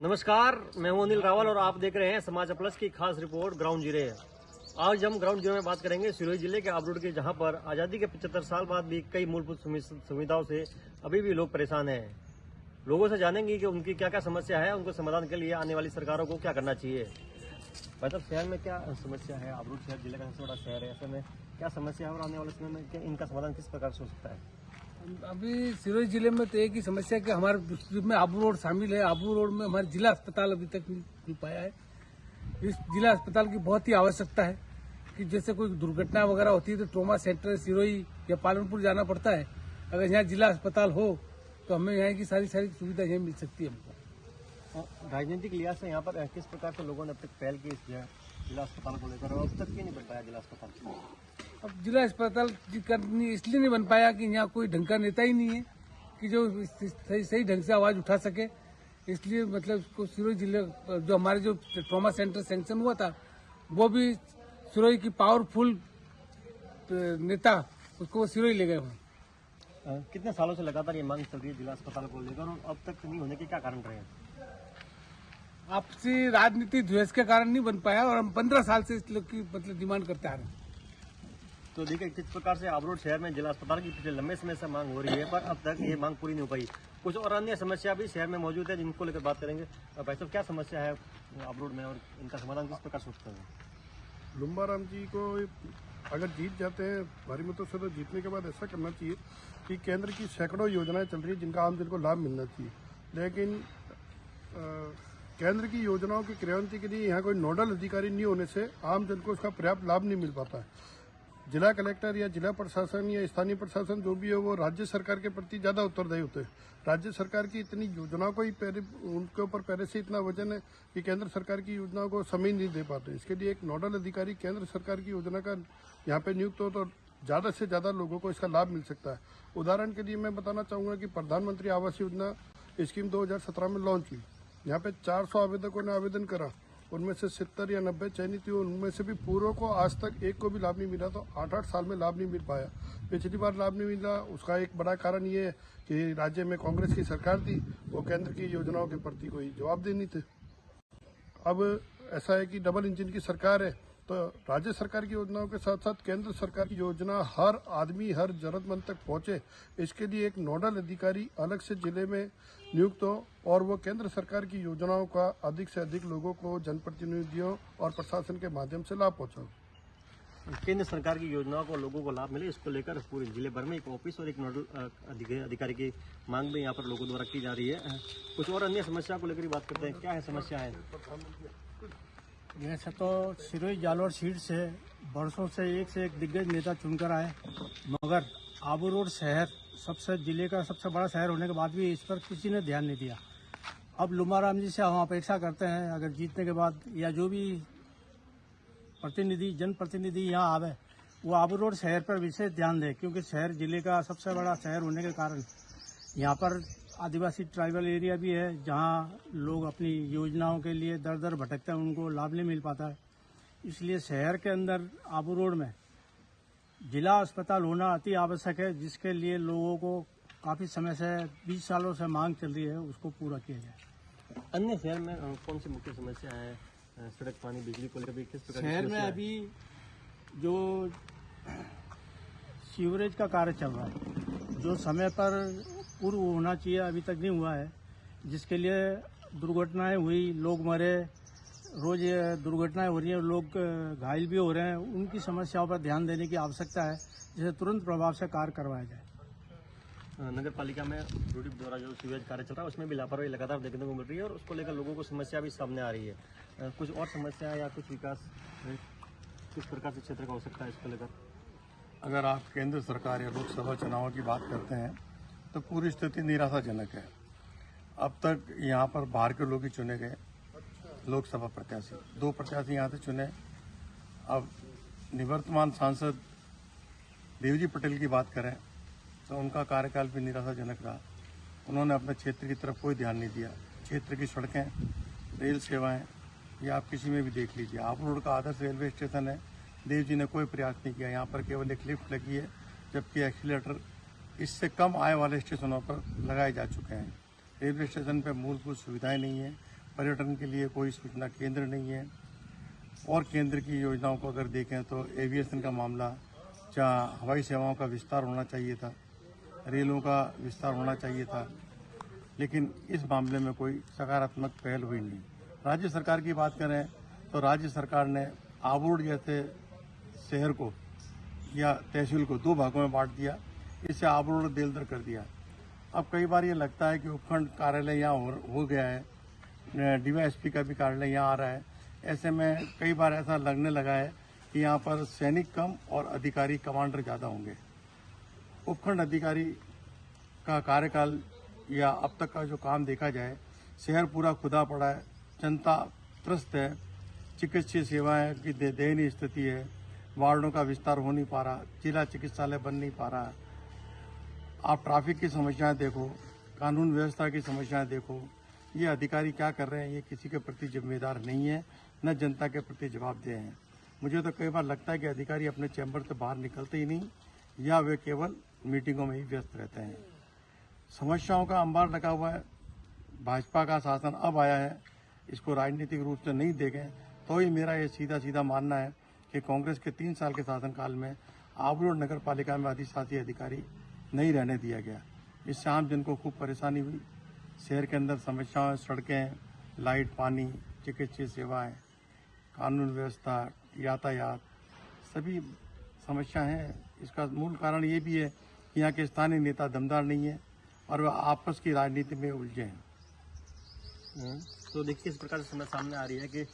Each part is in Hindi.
नमस्कार, मैं हूं अनिल रावल और आप देख रहे हैं समाचार प्लस की खास रिपोर्ट ग्राउंड जीरो। आज हम ग्राउंड जीरो में बात करेंगे सिरोही जिले के आबू रोड की, जहां पर आजादी के 75 साल बाद भी कई मूलभूत सुविधाओं से अभी भी लोग परेशान हैं। लोगों से जानेंगे कि उनकी क्या क्या समस्या है, उनको समाधान के लिए आने वाली सरकारों को क्या करना चाहिए। मतलब शहर में क्या समस्या है, आबू रोड शहर जिले का सबसे बड़ा शहर है, ऐसे में क्या समस्या है और आने वाले समय में क्या इनका समाधान किस प्रकार से हो सकता है। अभी सिरोही जिले में तो एक ही समस्या कि हमारे में आबू रोड शामिल है। आबू रोड में हमारे जिला अस्पताल अभी तक नहीं मिल पाया है। इस जिला अस्पताल की बहुत ही आवश्यकता है कि जैसे कोई दुर्घटना वगैरह होती है तो ट्रॉमा सेंटर सिरोही या पालनपुर जाना पड़ता है। अगर यहाँ जिला अस्पताल हो तो हमें यहाँ की सारी सुविधा यहीं मिल सकती है हमको। राजनीतिक लिहाज से यहाँ पर किस प्रकार से लोगों ने अब तक पहल की इस जिला अस्पताल को लेकर, और अब तक क्यों नहीं बन पाया जिला अस्पताल। अब जिला अस्पताल इसलिए नहीं बन पाया कि यहाँ कोई ढंग का नेता ही नहीं है कि जो सही ढंग से आवाज उठा सके। इसलिए मतलब उसको सिरोही जिले जो हमारे जो ट्रॉमा सेंटर सैंक्शन हुआ था वो भी सिरोही की पावरफुल नेता उसको सिरोही ले गए हुए। कितने सालों से लगातार ये मांग चल रही है जिला अस्पताल को लेकर, और अब तक नहीं होने के क्या कारण रहे हैं। आपसी राजनीति द्वेष के कारण नहीं बन पाया और हम 15 साल से इस लोग की मतलब डिमांड करते आ रहे हैं। तो देखिए किस प्रकार से आबू रोड शहर में जिला अस्पताल की पिछले लंबे समय से मांग हो रही है, पर अब तक ये मांग पूरी नहीं हो पाई। कुछ और अन्य समस्या भी शहर में मौजूद है जिनको लेकर बात करेंगे। भाई साहब, क्या समस्या है आबू रोड में और इनका समाधान किस प्रकार से होता है। लुम्बाराम जी को अगर जीत जाते हैं भारी मतों से, तो जीतने के बाद ऐसा करना चाहिए कि केंद्र की सैकड़ों योजनाएं चल रही है जिनका आम जन को लाभ मिलना चाहिए, लेकिन केंद्र की योजनाओं की क्रियान्वयन के लिए यहाँ कोई नोडल अधिकारी नहीं होने से आम जन को उसका पर्याप्त लाभ नहीं मिल पाता है। जिला कलेक्टर या जिला प्रशासन या स्थानीय प्रशासन जो भी है वो राज्य सरकार के प्रति ज्यादा उत्तरदायी होते हैं। राज्य सरकार की इतनी योजनाओं को ही उनके ऊपर पहले से इतना वजन है कि केंद्र सरकार की योजनाओं को समय नहीं दे पाते। इसके लिए एक नोडल अधिकारी केंद्र सरकार की योजना का यहाँ पे नियुक्त हो तो ज्यादा से ज्यादा लोगों को इसका लाभ मिल सकता है। उदाहरण के लिए मैं बताना चाहूंगा कि प्रधानमंत्री आवास योजना स्कीम 2017 में लॉन्च हुई। यहाँ पे 400 आवेदकों ने आवेदन करा, उनमें से 70 या 90 चयनित हुए। उनमें से भी पूर्व को आज तक एक को भी लाभ नहीं मिला, तो 8-8 साल में लाभ नहीं मिल पाया। पिछली बार लाभ नहीं मिला, उसका एक बड़ा कारण ये है कि राज्य में कांग्रेस की सरकार थी, वो केंद्र की योजनाओं के प्रति कोई जवाबदेही नहीं थे। अब ऐसा है कि डबल इंजन की सरकार है, तो राज्य सरकार की योजनाओं के साथ साथ केंद्र सरकार की योजना हर आदमी हर जरूरतमंद तक पहुंचे, इसके लिए एक नोडल अधिकारी अलग से जिले में नियुक्त हो और वो केंद्र सरकार की योजनाओं का अधिक से अधिक लोगों को, जनप्रतिनिधियों और प्रशासन के माध्यम से लाभ पहुंचाओ। केंद्र सरकार की योजनाओं को लोगों को लाभ मिले, इसको लेकर पूरे जिले भर में एक ऑफिस और एक नोडल अधिकारी की मांग भी यहाँ पर लोगों द्वारा की जा रही है। कुछ और अन्य समस्या को लेकर बात करते हैं, क्या है समस्या है। वैसे तो सिरोही जालोर सीट से वर्षों से एक दिग्गज नेता चुनकर आए, मगर आबू रोड शहर जिले का सबसे बड़ा शहर होने के बाद भी इस पर किसी ने ध्यान नहीं दिया। अब लुम्बाराम जी से हम अपेक्षा करते हैं अगर जीतने के बाद या जो भी जनप्रतिनिधि यहाँ आवे वो आबू रोड शहर पर विशेष ध्यान दे, क्योंकि शहर जिले का सबसे बड़ा शहर होने के कारण यहाँ पर आदिवासी ट्राइबल एरिया भी है, जहाँ लोग अपनी योजनाओं के लिए दर दर भटकते हैं, उनको लाभ नहीं मिल पाता है। इसलिए शहर के अंदर आबू रोड में जिला अस्पताल होना अति आवश्यक है, जिसके लिए लोगों को काफी समय से 20 सालों से मांग चल रही है, उसको पूरा किया जाए। अन्य शहर में कौन सी मुख्य समस्या है, सड़क, पानी, बिजली को लेकर किस प्रकार शहर में अभी जो सीवरेज का कार्य चल रहा है, जो समय पर पूर्ण होना चाहिए अभी तक नहीं हुआ है, जिसके लिए दुर्घटनाएं हुई, लोग मरे, रोज दुर्घटनाएं हो रही हैं, लोग घायल भी हो रहे हैं। उनकी समस्याओं पर ध्यान देने की आवश्यकता है, जिसे तुरंत प्रभाव से कार्य करवाया जाए। नगर पालिका में रूडी द्वारा जो सीवेज कार्य चल रहा है उसमें भी लापरवाही लगातार देखने को मिल रही है और उसको लेकर लोगों को समस्या भी सामने आ रही है। कुछ और समस्या या कुछ विकास किस प्रकार से क्षेत्र का हो सकता है इसको लेकर। अगर आप केंद्र सरकार या लोकसभा चुनावों की बात करते हैं तो पूरी स्थिति निराशाजनक है। अब तक यहाँ पर बाहर के लोग ही चुने गए लोकसभा प्रत्याशी, 2 प्रत्याशी यहाँ से चुने। अब निवर्तमान सांसद देवजी पटेल की बात करें तो उनका कार्यकाल भी निराशाजनक रहा। उन्होंने अपने क्षेत्र की तरफ कोई ध्यान नहीं दिया। क्षेत्र की सड़कें, रेल सेवाएं, ये आप किसी में भी देख लीजिए। आबू रोड का आदर्श रेलवे स्टेशन है, देव जी ने कोई प्रयास नहीं किया। यहाँ पर केवल एक लिफ्ट लगी है, जबकि एक्सीलेटर इससे कम आय वाले स्टेशनों पर लगाए जा चुके हैं। रेलवे स्टेशन पर मूलभूत सुविधाएं नहीं है, पर्यटन के लिए कोई सूचना केंद्र नहीं है। और केंद्र की योजनाओं को अगर देखें तो एविएशन का मामला, जहाँ हवाई सेवाओं का विस्तार होना चाहिए था, रेलों का विस्तार होना चाहिए था, लेकिन इस मामले में कोई सकारात्मक पहल हुई नहीं। राज्य सरकार की बात करें तो राज्य सरकार ने आबू जैसे शहर को या तहसील को 2 भागों में बांट दिया, इससे आबू रोड देलदर कर दिया। अब कई बार ये लगता है कि उपखंड कार्यालय यहाँ हो गया है, डीवाईएसपी का भी कार्यालय यहाँ आ रहा है। ऐसे में कई बार ऐसा लगने लगा है कि यहाँ पर सैनिक कम और अधिकारी कमांडर ज़्यादा होंगे। उपखंड अधिकारी का कार्यकाल या अब तक का जो काम देखा जाए, शहर पूरा खुदा पड़ा है, जनता त्रस्त है, चिकित्सीय सेवाएं की दयनीय स्थिति है, वार्डों का विस्तार हो नहीं पा रहा, जिला चिकित्सालय बन नहीं पा रहा। आप ट्रैफिक की समस्याएं देखो, कानून व्यवस्था की समस्याएं देखो, ये अधिकारी क्या कर रहे हैं, ये किसी के प्रति जिम्मेदार नहीं है, न जनता के प्रति जवाबदेह हैं। मुझे तो कई बार लगता है कि अधिकारी अपने चैम्बर से बाहर निकलते ही नहीं, या वे केवल मीटिंगों में ही व्यस्त रहते हैं। समस्याओं का अंबार लगा हुआ है। भाजपा का शासन अब आया है, इसको राजनीतिक रूप से नहीं देखें तो ही मेरा ये सीधा मानना है कि कांग्रेस के 3 साल के शासनकाल में आबू नगर पालिका में अधिशासी अधिकारी नहीं रहने दिया गया। इससे आम जन को खूब परेशानी हुई। शहर के अंदर समस्याएं, सड़कें, लाइट, पानी, चिकित्सीय सेवाएं, कानून व्यवस्था, यातायात, सभी समस्या हैं। इसका मूल कारण ये भी है कि यहाँ के स्थानीय नेता दमदार नहीं है और वह आपस की राजनीति में उलझे हैं। तो देखिए, इस प्रकार से समस्या सामने आ रही है कि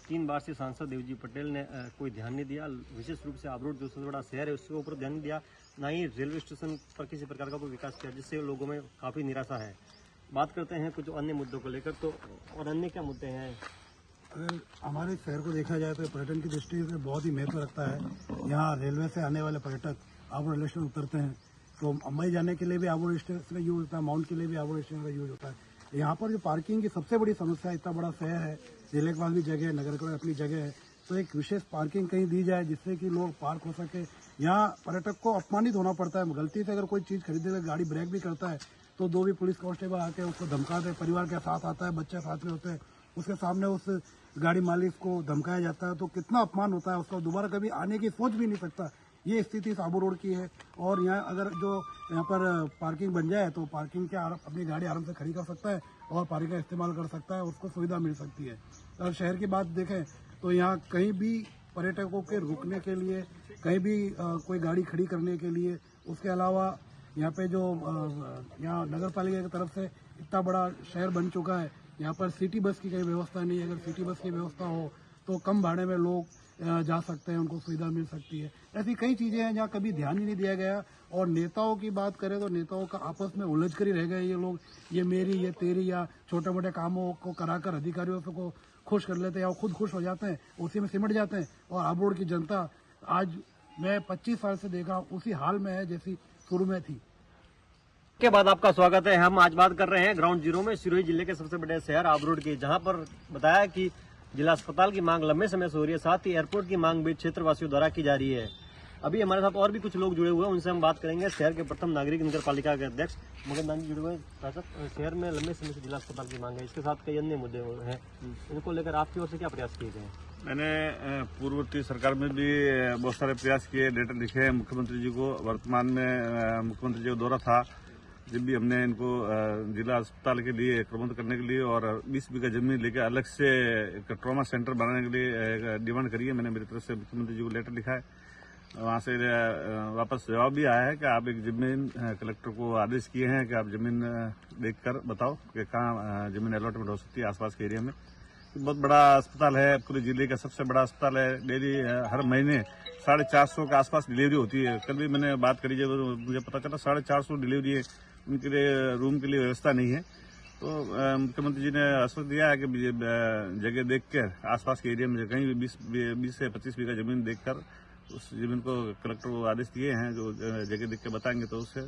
3 बार से सांसद देवजी पटेल ने कोई ध्यान नहीं दिया। विशेष रूप से आबू जो सबसे बड़ा शहर है उसके ऊपर ध्यान नहीं दिया, ना ही रेलवे स्टेशन पर किसी प्रकार का कोई विकास किया, जिससे लोगों में काफ़ी निराशा है। बात करते हैं कुछ अन्य मुद्दों को लेकर, तो और अन्य क्या मुद्दे हैं? अगर हमारे शहर को देखा जाए तो पर्यटन की दृष्टि से बहुत ही महत्व रखता है। यहाँ रेलवे से आने वाले पर्यटक आबू रेलवे स्टेशन उतरते हैं तो मुंबई जाने के लिए भी आबू स्टेशन का यूज होता है, माउंट के लिए भी आबू स्टेशन का यूज होता है। यहाँ पर जो पार्किंग की सबसे बड़ी समस्या है, इतना बड़ा शहर है, जिले के पास भी जगह है, नगर के पास अपनी जगह है, तो एक विशेष पार्किंग कहीं दी जाए जिससे कि लोग पार्क हो सके। यहाँ पर्यटक को अपमानित होना पड़ता है। गलती से अगर कोई चीज़ खरीदे हुए गाड़ी ब्रेक भी करता है तो 2 भी पुलिस कांस्टेबल आके उसको धमकाते हैं। परिवार के साथ आता है, बच्चे साथ में होते हैं, उसके सामने उस गाड़ी मालिक को धमकाया जाता है, तो कितना अपमान होता है उसका। दोबारा कभी आने की सोच भी नहीं सकता। ये स्थिति आबू रोड की है। और यहाँ अगर जो यहाँ पर पार्किंग बन जाए तो पार्किंग के अपनी गाड़ी आराम से खड़ी कर सकता है और पार्किंग का इस्तेमाल कर सकता है, उसको सुविधा मिल सकती है। अगर शहर की बात देखें तो यहाँ कहीं भी पर्यटकों के रुकने के लिए, कहीं भी कोई गाड़ी खड़ी करने के लिए, उसके अलावा यहाँ पे जो यहाँ नगर पालिका की तरफ से इतना बड़ा शहर बन चुका है, यहाँ पर सिटी बस की कोई व्यवस्था नहीं है। अगर सिटी बस की व्यवस्था हो तो कम भाड़े में लोग जा सकते हैं, उनको सुविधा मिल सकती है। ऐसी कई चीजें हैं जहाँ कभी ध्यान ही नहीं दिया गया। और नेताओं की बात करें तो नेताओं का आपस में उलझ कर ही रह गए ये लोग, ये मेरी ये तेरी, या छोटे मोटे कामों को कराकर अधिकारियों को खुश कर लेते हैं या खुद खुश हो जाते हैं, उसी में सिमट जाते हैं। और आबू रोड की जनता आज मैं 25 साल से देखा उसी हाल में है जैसी शुरू में थी। के बाद आपका स्वागत है। हम आज बात कर रहे हैं ग्राउंड जीरो में, सिरोही जिले के सबसे बड़े शहर आबू रोड की, जहां पर बताया कि जिला अस्पताल की मांग लंबे समय से हो रही है, साथ ही एयरपोर्ट की मांग भी क्षेत्रवासियों द्वारा की जा रही है। अभी हमारे साथ और भी कुछ लोग जुड़े हुए हैं, उनसे हम बात करेंगे। शहर के प्रथम नागरिक नगर पालिका के अध्यक्ष मगन दानी जुड़े हुए हैं। शहर में लंबे समय से जिला अस्पताल की मांग है, इसके साथ कई अन्य मुद्दे हैं, इनको लेकर आपकी ओर से क्या प्रयास किए गए? मैंने पूर्ववर्ती सरकार में भी बहुत सारे प्रयास किए, लेटर लिखे हैं मुख्यमंत्री जी को। वर्तमान में मुख्यमंत्री जी का दौरा था, जब भी हमने इनको जिला अस्पताल के लिए प्रबंध करने के लिए और 20 बीघा जमीन लेकर अलग से एक ट्रॉमा सेंटर बनाने के लिए डिमांड करी है। मैंने मेरी तरफ से मुख्यमंत्री जी को लेटर लिखा है। वहाँ से वापस जवाब भी आया है कि आप एक जमीन कलेक्टर को आदेश किए हैं कि आप जमीन देखकर बताओ कि कहाँ जमीन अलॉटमेंट हो सकती है आसपास के एरिया में। बहुत बड़ा अस्पताल है, पूरे जिले का सबसे बड़ा अस्पताल है। डेली हर महीने 450 के आसपास डिलीवरी होती है। कल भी मैंने बात करी जब मुझे पता चला 450 डिलीवरी है, उनके लिए रूम के लिए व्यवस्था नहीं है। तो मुख्यमंत्री जी ने आश्वासन दिया है कि जगह देखकर आसपास के एरिया में कहीं भी 20 से 25 बीघा जमीन देखकर उस जमीन को कलेक्टर को आदेश दिए हैं, जो जगह देख के बताएंगे तो उससे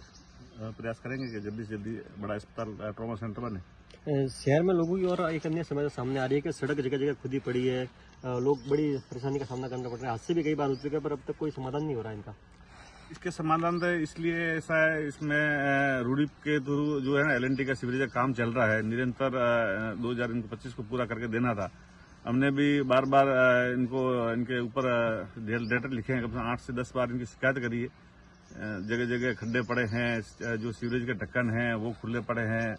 प्रयास करेंगे कि जल्दी से जल्दी बड़ा अस्पताल ट्रॉमा सेंटर बने। शहर में लोगों की और एक अन्य समस्या सामने आ रही है कि सड़क जगह जगह खुदी पड़ी है, लोग बड़ी परेशानी का सामना करना पड़ रहा है। हादसे भी कई बार हो चुके हैं, पर अब तक कोई समाधान नहीं हो रहा है इनका। इसके समाधान तो इसलिए ऐसा है, इसमें रूडीप के थ्रू जो है ना LNT का सीवरेज का काम चल रहा है निरंतर। 2025 को पूरा करके देना था। हमने भी बार बार इनके ऊपर लेटर लिखे हैं, कम से कम 8 से 10 बार इनकी शिकायत करी है। जगह जगह खड्डे पड़े हैं, जो सीवरेज के ढक्कन हैं वो खुले पड़े हैं,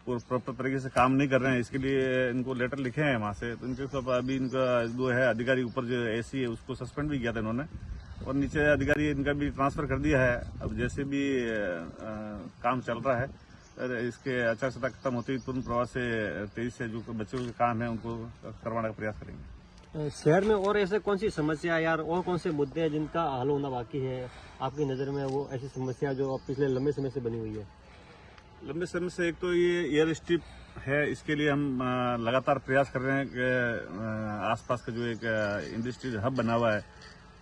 प्रॉपर तरीके से काम नहीं कर रहे हैं। इसके लिए इनको लेटर लिखे हैं वहां से। तो इनके सब अभी इनका जो है अधिकारी ऊपर जो AC है उसको सस्पेंड भी किया था इन्होंने, और नीचे अधिकारी इनका भी ट्रांसफर कर दिया है। अब जैसे भी काम चल रहा है, इसके आचार संहिता खत्म होती तुरंत प्रभाव से 23 से जो बच्चों के काम है उनको करवाने का प्रयास करेंगे। शहर में और ऐसे कौन सी समस्या यार और कौन से मुद्दे हैं जिनका हल होना बाकी है आपकी नज़र में, वो ऐसी समस्या जो अब पिछले लंबे समय से बनी हुई है? लंबे समय से एक तो ये एयर स्ट्रिप है, इसके लिए हम लगातार प्रयास कर रहे हैं कि आसपास का जो एक इंडस्ट्रियल हब बना हुआ है,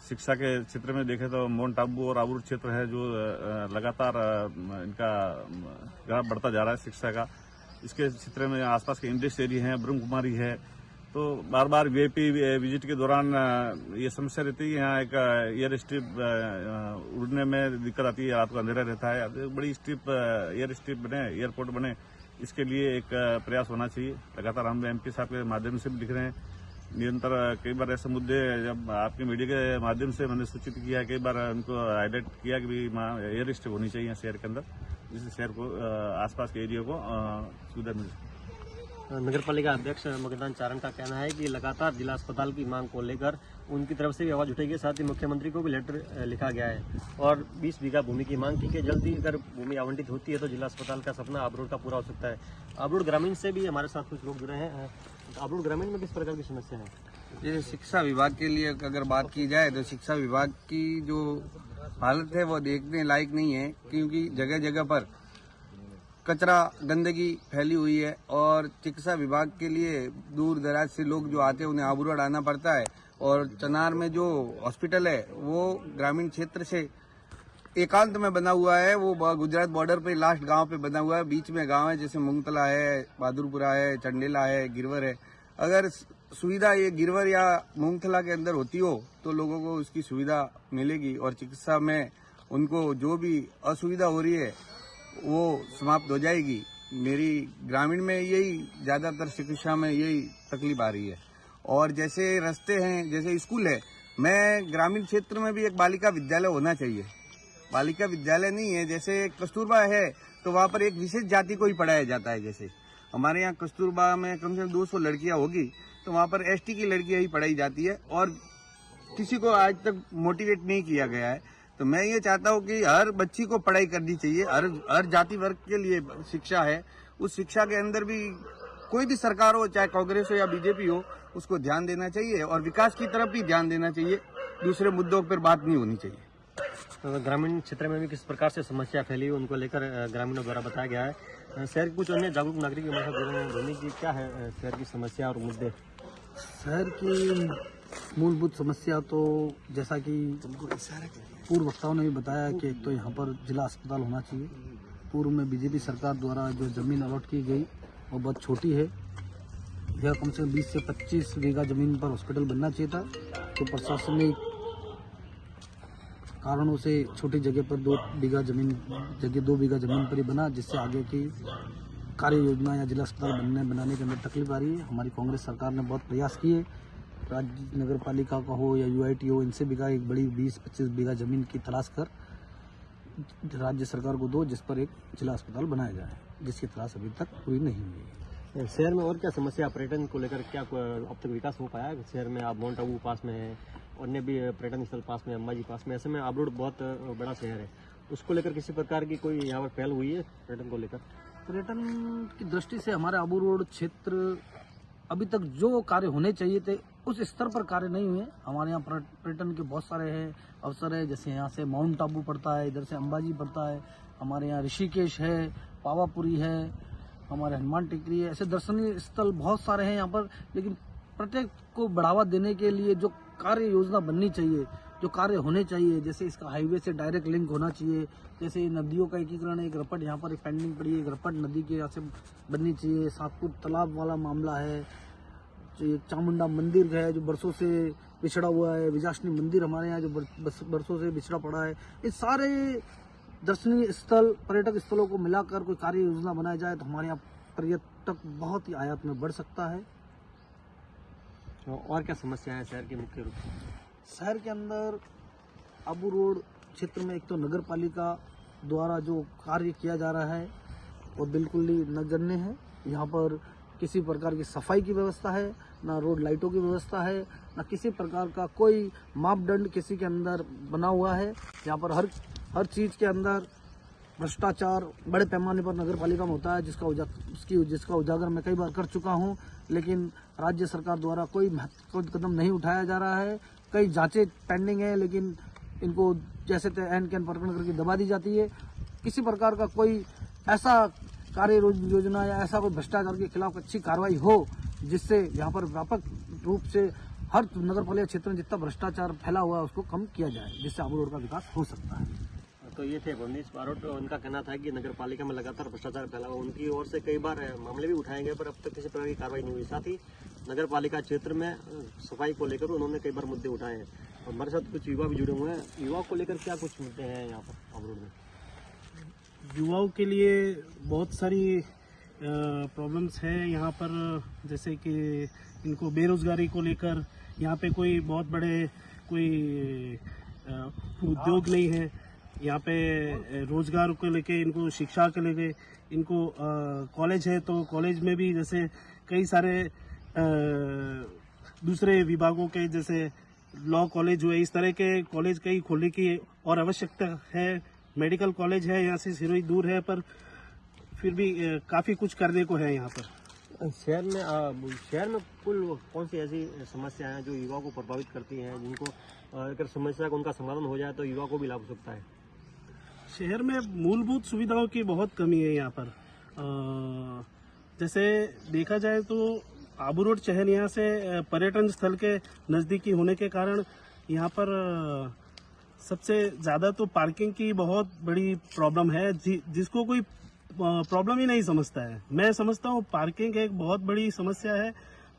शिक्षा के क्षेत्र में देखें तो माउंट आबू और आबू क्षेत्र है जो लगातार इनका ग्राफ बढ़ता जा रहा है शिक्षा का। इसके क्षेत्र में आसपास के इंडस्ट्री एरिया है, ब्रह्म कुमारी है, तो बार बार VIP विजिट के दौरान ये समस्या रहती है। यहाँ एक एयर स्ट्रिप उड़ने में दिक्कत आती है, रात को अंधेरा रहता है। बड़ी स्ट्रिप एयर स्ट्रिप बने, एयरपोर्ट बने, इसके लिए एक प्रयास होना चाहिए। लगातार हम MP साहब के माध्यम से भी लिख रहे हैं निरंतर। कई बार ऐसे मुद्दे जब आपके मीडिया के माध्यम से मैंने सूचित किया, कई बार उनको हाईलाइट किया कि भी एयर स्ट्रिप होनी चाहिए शहर के अंदर, जिससे शहर को आसपास के एरिया को सुविधा मिल सके। नगर पालिका अध्यक्ष मगदान चारण का कहना है कि लगातार जिला अस्पताल की मांग को लेकर उनकी तरफ से भी आवाज उठेगी। साथ ही मुख्यमंत्री को भी लेटर लिखा गया है और 20 बीघा भूमि की मांग की कि जल्दी अगर भूमि आवंटित होती है तो जिला अस्पताल का सपना आबरोड का पूरा हो सकता है। आबरोड ग्रामीण से भी हमारे साथ कुछ लोग जुड़े हैं। आबरोड ग्रामीण में किस प्रकार की समस्या है? जैसे शिक्षा विभाग के लिए अगर बात की जाए तो शिक्षा विभाग की जो हालत है वो देखने लायक नहीं है, क्योंकि जगह जगह पर कचरा गंदगी फैली हुई है और चिकित्सा विभाग के लिए दूर दराज से लोग जो आते हैं उन्हें आबू रोड आना पड़ता है। और चनार में जो हॉस्पिटल है वो ग्रामीण क्षेत्र से एकांत में बना हुआ है, वो गुजरात बॉर्डर पे लास्ट गांव पे बना हुआ है। बीच में गांव है जैसे मुंगतला है, बहादुरपुरा है, चंडेला है, गिरवर है। अगर सुविधा ये गिरवर या मुंगतला के अंदर होती हो तो लोगों को उसकी सुविधा मिलेगी और चिकित्सा में उनको जो भी असुविधा हो रही है वो समाप्त हो जाएगी। मेरी ग्रामीण में यही ज्यादातर चिकित्सा में यही तकलीफ आ रही है। और जैसे रास्ते हैं, जैसे स्कूल है, मैं ग्रामीण क्षेत्र में भी एक बालिका विद्यालय होना चाहिए। बालिका विद्यालय नहीं है, जैसे कस्तूरबा है तो वहाँ पर एक विशेष जाति को ही पढ़ाया जाता है। जैसे हमारे यहाँ कस्तूरबा में कम से कम 200 लड़कियां होगी तो वहाँ पर ST की लड़कियां ही पढ़ाई जाती है और किसी को आज तक मोटिवेट नहीं किया गया है। तो मैं ये चाहता हूँ कि हर बच्ची को पढ़ाई करनी चाहिए। हर जाति वर्ग के लिए शिक्षा है, उस शिक्षा के अंदर भी कोई भी सरकार हो, चाहे कांग्रेस हो या BJP हो, उसको ध्यान देना चाहिए और विकास की तरफ भी ध्यान देना चाहिए। दूसरे मुद्दों पर बात नहीं होनी चाहिए। ग्रामीण क्षेत्र में भी किस प्रकार से समस्या फैली है उनको लेकर ग्रामीणों द्वारा बताया गया है। शहर के कुछ अन्य जागरूक नागरिक हमारे साथ जुड़े हैं। धोनी जी, क्या है शहर की समस्या और मुद्दे? शहर की मूलभूत समस्या तो जैसा कि पूर्व वक्ताओं ने भी बताया कि एक तो यहाँ पर जिला अस्पताल होना चाहिए। पूर्व में BJP सरकार द्वारा जो जमीन अलॉट की गई वो बहुत छोटी है। यह कम से कम 20 से 25 बीघा जमीन पर हॉस्पिटल बनना चाहिए था, तो प्रशासनिक कारणों से छोटी जगह पर 2 बीघा जमीन पर ही बना, जिससे आगे की कार्य योजना या जिला अस्पताल बनाने के अंदर तकलीफ आ रही है। हमारी कांग्रेस सरकार ने बहुत प्रयास किए, राज्य नगर पालिका का हो या UIT हो, इनसे भी एक बड़ी 20-25 बीघा जमीन की तलाश कर राज्य सरकार को दो, जिस पर एक जिला अस्पताल बनाया जाए, जिसकी तलाश अभी तक पूरी नहीं हुई है। शहर में और क्या समस्या, पर्यटन को लेकर क्या अब तक विकास हो पाया है? शहर में आप माउंट आबू पास में है, अन्य भी पर्यटन स्थल पास में, अंबाजी पास में, ऐसे में आबू रोड बहुत बड़ा शहर है, उसको लेकर किसी प्रकार की कोई यहाँ पर पहल हुई है पर्यटन को लेकर? पर्यटन की दृष्टि से हमारे आबू रोड क्षेत्र अभी तक जो कार्य होने चाहिए थे उस स्तर पर कार्य नहीं हुए। हमारे यहाँ पर्यटन के बहुत सारे हैं अवसर है, जैसे यहाँ से माउंट आबू पड़ता है, इधर से अंबाजी पड़ता है, हमारे यहाँ ऋषिकेश है, पावापुरी है, हमारे हनुमान टेकरी है, ऐसे दर्शनीय स्थल बहुत सारे हैं यहाँ पर। लेकिन प्रत्येक को बढ़ावा देने के लिए जो कार्य योजना बननी चाहिए, जो कार्य होने चाहिए, जैसे इसका हाईवे से डायरेक्ट लिंक होना चाहिए, जैसे नदियों का एकीकरण, एक रपट यहाँ पर एक पेंडिंग पड़ी है, एक रपट नदी के यहाँ से बननी चाहिए। सातपुर तालाब वाला मामला है, एक चामुंडा मंदिर है जो बरसों से बिछड़ा हुआ है, विजासनी मंदिर हमारे यहाँ जो बरसों से बिछड़ा पड़ा है। ये सारे दर्शनीय स्थल, पर्यटक स्थलों को मिलाकर कोई कार्य योजना बनाई जाए तो हमारे यहाँ पर्यटक बहुत ही आयात में बढ़ सकता है। और क्या समस्या है शहर की मुख्य रूप से? शहर के अंदर आबू रोड क्षेत्र में एक तो नगर पालिका द्वारा जो कार्य किया जा रहा है वो बिल्कुल ही नगण्य है। यहाँ पर किसी प्रकार की सफाई की व्यवस्था है, ना रोड लाइटों की व्यवस्था है, ना किसी प्रकार का कोई मापदंड किसी के अंदर बना हुआ है। यहाँ पर हर चीज़ के अंदर भ्रष्टाचार बड़े पैमाने पर नगर पालिका में होता है, जिसका उजागर मैं कई बार कर चुका हूँ, लेकिन राज्य सरकार द्वारा कोई महत्वपूर्ण कदम नहीं उठाया जा रहा है। कई जांचें पेंडिंग है, लेकिन इनको जैसे एन कैन प्रकरण करके दबा दी जाती है। किसी प्रकार का कोई ऐसा कार्य योजना या ऐसा कोई भ्रष्टाचार के खिलाफ अच्छी कार्रवाई हो जिससे यहाँ पर व्यापक रूप से हर नगर पालिका क्षेत्र में जितना भ्रष्टाचार फैला हुआ है उसको कम किया जाए, जिससे आबू रोड का विकास हो सकता है। तो ये थे भवनीश बारोट, उनका कहना था कि नगर पालिका में लगातार भ्रष्टाचार फैला हुआ। उनकी ओर से कई बार मामले भी उठाए गए पर अब तक किसी प्रकार की कार्रवाई नहीं हुई। साथ ही नगर पालिका क्षेत्र में सफाई को लेकर उन्होंने कई बार मुद्दे उठाए हैं। और हमारे साथ कुछ युवा भी जुड़े हुए हैं। युवाओं को लेकर क्या कुछ मुद्दे हैं यहाँ पर आबू रोड में? युवाओं के लिए बहुत सारी प्रॉब्लम्स है यहाँ पर, जैसे कि इनको बेरोजगारी को लेकर यहाँ पे कोई बहुत बड़े कोई उद्योग नहीं है। यहाँ पे रोजगार को लेके, इनको शिक्षा के लेके, इनको कॉलेज है तो कॉलेज में भी जैसे कई सारे दूसरे विभागों के जैसे लॉ कॉलेज हुए, इस तरह के कॉलेज कई खोलने की और आवश्यकता है। मेडिकल कॉलेज है यहाँ से सिरोही दूर है, पर फिर भी काफ़ी कुछ करने को है यहाँ पर। शहर में कुल कौन सी ऐसी समस्याएं हैं जो युवाओं को प्रभावित करती हैं, जिनको अगर समस्या का उनका समाधान हो जाए तो युवा को भी लाभ हो सकता है? शहर में मूलभूत सुविधाओं की बहुत कमी है यहाँ पर। जैसे देखा जाए तो आबू रोड शहर यहाँ से पर्यटन स्थल के नज़दीकी होने के कारण यहाँ पर सबसे ज़्यादा तो पार्किंग की बहुत बड़ी प्रॉब्लम है, जिसको कोई प्रॉब्लम ही नहीं समझता है। मैं समझता हूँ पार्किंग एक बहुत बड़ी समस्या है।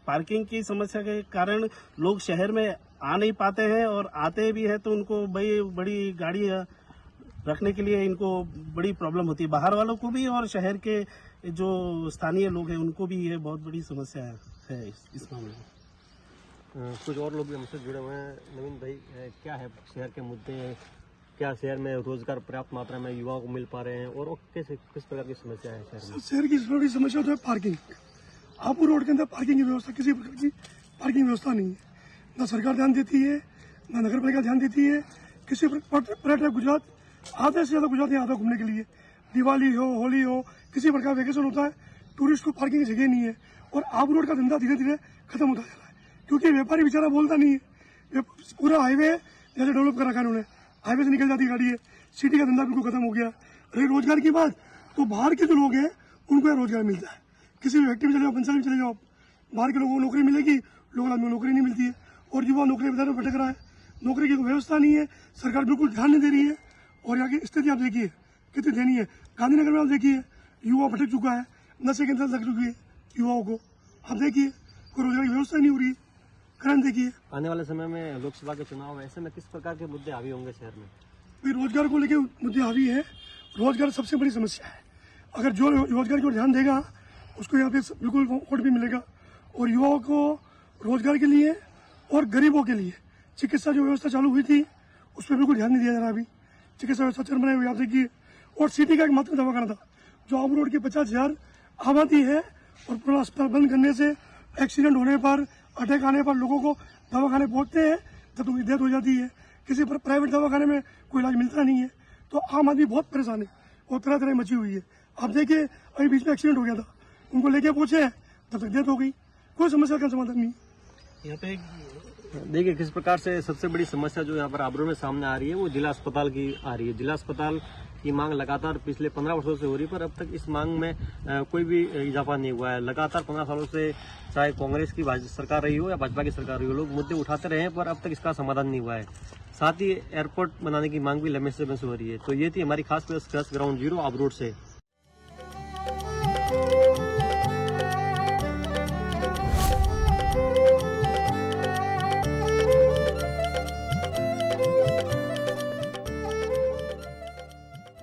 पार्किंग की समस्या के कारण लोग शहर में आ नहीं पाते हैं, और आते भी हैं तो उनको बड़ी गाड़ी रखने के लिए इनको बड़ी प्रॉब्लम होती है। बाहर वालों को भी और शहर के जो स्थानीय लोग हैं उनको भी ये बहुत बड़ी समस्या है इस मामले में। कुछ और लोग भी हमसे जुड़े हुए हैं। नवीन भाई, क्या है शहर के मुद्दे हैं? क्या शहर में रोजगार पर्याप्त मात्रा में युवाओं को मिल पा रहे हैं, और किस प्रकार की समस्या है शहर में? शहर की बड़ी समस्या तो है पार्किंग। आबू रोड के अंदर पार्किंग की व्यवस्था, किसी प्रकार की पार्किंग व्यवस्था नहीं है। न सरकार ध्यान देती है, न नगर पालिका ध्यान देती है। किसी पर्यटक गुजरात आधे से ज्यादा गुजरात यहाँ आता घूमने के लिए, दिवाली हो, होली हो, किसी प्रकार वेकेशन होता है, टूरिस्ट को पार्किंग की जगह नहीं है। और आबू रोड का धंधा धीरे धीरे खत्म होता जा रहा है, क्योंकि व्यापारी बेचारा बोलता नहीं है। पूरा हाईवे जैसे डेवलप कर रखा है उन्होंने, हाईवे से निकल जाती गाड़ी है, सिटी का धंधा बिल्कुल खत्म हो गया। रही रोजगार की बात, तो बाहर के जो लोग हैं उनको यहाँ रोजगार मिलता है। किसी भी फैक्ट्री में चले जाओ, पंचायत में चले जाओ, बाहर के लोगों को नौकरी मिलेगी, लोगों को नौकरी नहीं मिलती है, और युवा नौकरी बाजार में भटक रहा है। नौकरी की व्यवस्था नहीं है, सरकार बिल्कुल ध्यान नहीं दे रही है। और यहाँ की स्थिति आप देखिए कितनी दयनीय है। गांधीनगर में आप देखिए युवा भटक चुका है, नशे के अंदर लग चुकी है युवाओं को। आप देखिए कोई रोजगार की व्यवस्था नहीं हो रही है। कारण देखिए आने वाले समय में लोकसभा के चुनाव, ऐसे में किस प्रकार के मुद्दे हावी होंगे शहर में? भाई रोजगार को लेकर मुद्दे हावी है। रोजगार सबसे बड़ी समस्या है। अगर जो रोजगार की ओर ध्यान देगा उसको यहाँ पे बिल्कुल वोट भी मिलेगा। और युवाओं को रोजगार के लिए और गरीबों के लिए चिकित्सा जो व्यवस्था चालू हुई थी उस पर बिल्कुल ध्यान नहीं दिया जा रहा। अभी चिकित्सा व्यवस्था चल बनाई हुई आप देखिए। और सिटी का एक मात्र दवाखाना था जो आबू रोड की 50,000 आबादी है, और पूरा अस्पताल बंद करने से एक्सीडेंट होने पर, अटैक आने पर लोगों को दवाखाने पहुंचते हैं जब उनकी डेथ हो जाती है। किसी पर प्राइवेट दवाखाने में कोई इलाज मिलता नहीं है, तो आम आदमी बहुत परेशान है और तरह तरह मची हुई है। आप देखिए अभी बीच में एक्सीडेंट हो गया था, उनको लेके पहुंचे तब तक डेथ हो गई। कोई समस्या का समाधान नहीं। यहाँ पे देखिए किस प्रकार से सबसे बड़ी समस्या जो यहाँ पर आबू रोड में सामने आ रही है वो जिला अस्पताल की आ रही है। जिला अस्पताल की मांग लगातार पिछले 15 वर्षों से हो रही है, पर अब तक इस मांग में कोई भी इजाफा नहीं हुआ है। लगातार 15 सालों से चाहे कांग्रेस की सरकार रही हो या भाजपा की सरकार रही हो, लोग मुद्दे उठाते रहे हैं, पर अब तक इसका समाधान नहीं हुआ है। साथ ही एयरपोर्ट बनाने की मांग भी लंबे समय से हो रही है। तो ये थी हमारी खास पेशकश ग्राउंड जीरो आबू रोड से।